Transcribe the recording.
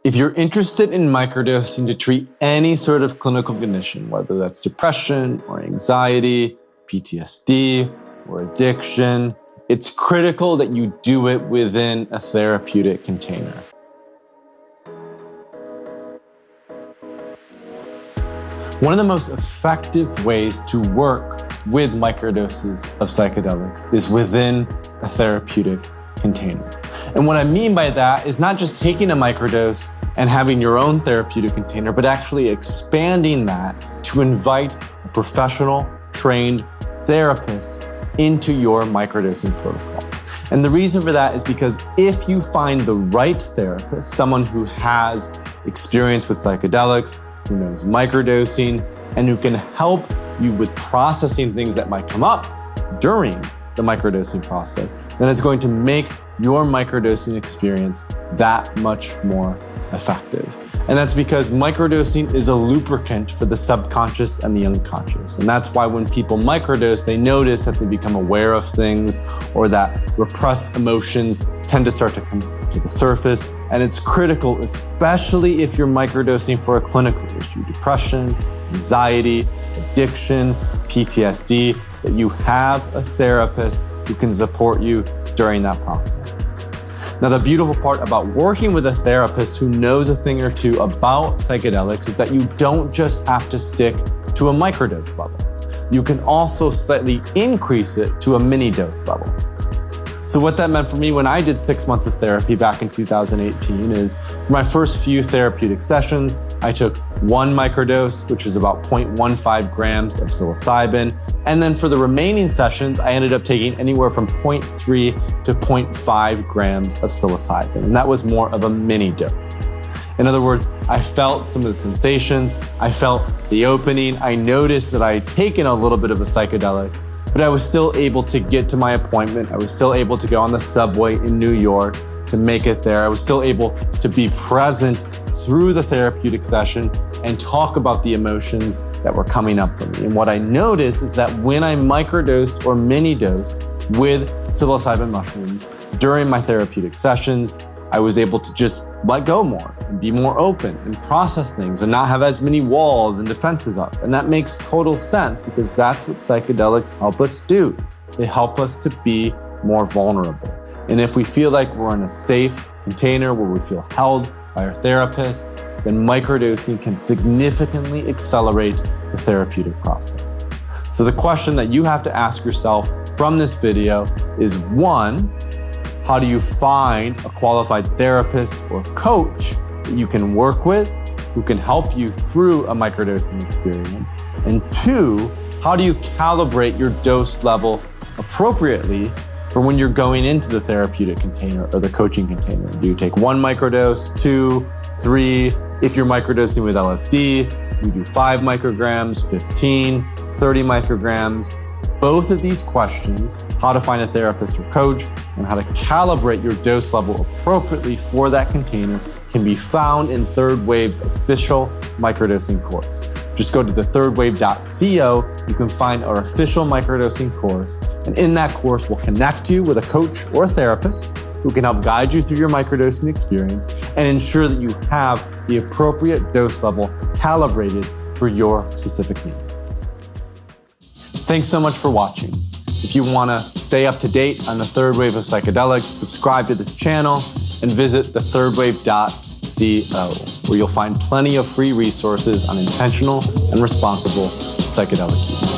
If you're interested in microdosing to treat any sort of clinical condition, whether that's depression or anxiety, PTSD or addiction, it's critical that you do it within a therapeutic container. One of the most effective ways to work with microdoses of psychedelics is within a therapeutic container. And what I mean by that is not just taking a microdose and having your own therapeutic container, but actually expanding that to invite a professional, trained therapist into your microdosing protocol. And the reason for that is because if you find the right therapist, someone who has experience with psychedelics, who knows microdosing, and who can help you with processing things that might come up during the microdosing process, then it's going to make your microdosing experience that much more effective. And that's because microdosing is a lubricant for the subconscious and the unconscious. And that's why when people microdose, they notice that they become aware of things or that repressed emotions tend to start to come to the surface. And it's critical, especially if you're microdosing for a clinical issue, depression, anxiety, addiction, PTSD, that you have a therapist who can support you during that process. Now, the beautiful part about working with a therapist who knows a thing or two about psychedelics is that you don't just have to stick to a microdose level. You can also slightly increase it to a mini dose level. So what that meant for me when I did 6 months of therapy back in 2018 is for my first few therapeutic sessions, I took 1 microdose, which is about 0.15 grams of psilocybin. And then for the remaining sessions, I ended up taking anywhere from 0.3 to 0.5 grams of psilocybin. And that was more of a mini dose. In other words, I felt some of the sensations, I felt the opening, I noticed that I had taken a little bit of a psychedelic, but I was still able to get to my appointment. I was still able to go on the subway in New York to make it there. I was still able to be present through the therapeutic session and talk about the emotions that were coming up for me. And what I noticed is that when I microdosed or mini-dosed with psilocybin mushrooms during my therapeutic sessions, I was able to just let go more and be more open and process things and not have as many walls and defenses up. And that makes total sense because that's what psychedelics help us do. They help us to be more vulnerable. And if we feel like we're in a safe container where we feel held by our therapist, then microdosing can significantly accelerate the therapeutic process. So the question that you have to ask yourself from this video is, 1, how do you find a qualified therapist or coach that you can work with, who can help you through a microdosing experience? And 2, how do you calibrate your dose level appropriately for when you're going into the therapeutic container or the coaching container? Do you take 1 microdose, 2, 3? If you're microdosing with LSD, you do 5 micrograms, 15, 30 micrograms. Both of these questions, how to find a therapist or coach and how to calibrate your dose level appropriately for that container, can be found in Third Wave's official microdosing course. Just go to thethirdwave.co. You can find our official microdosing course. And in that course, we'll connect you with a coach or a therapist who can help guide you through your microdosing experience and ensure that you have the appropriate dose level calibrated for your specific needs. Thanks so much for watching. If you want to stay up to date on the third wave of psychedelics, subscribe to this channel and visit thethirdwave.co, where you'll find plenty of free resources on intentional and responsible psychedelic use.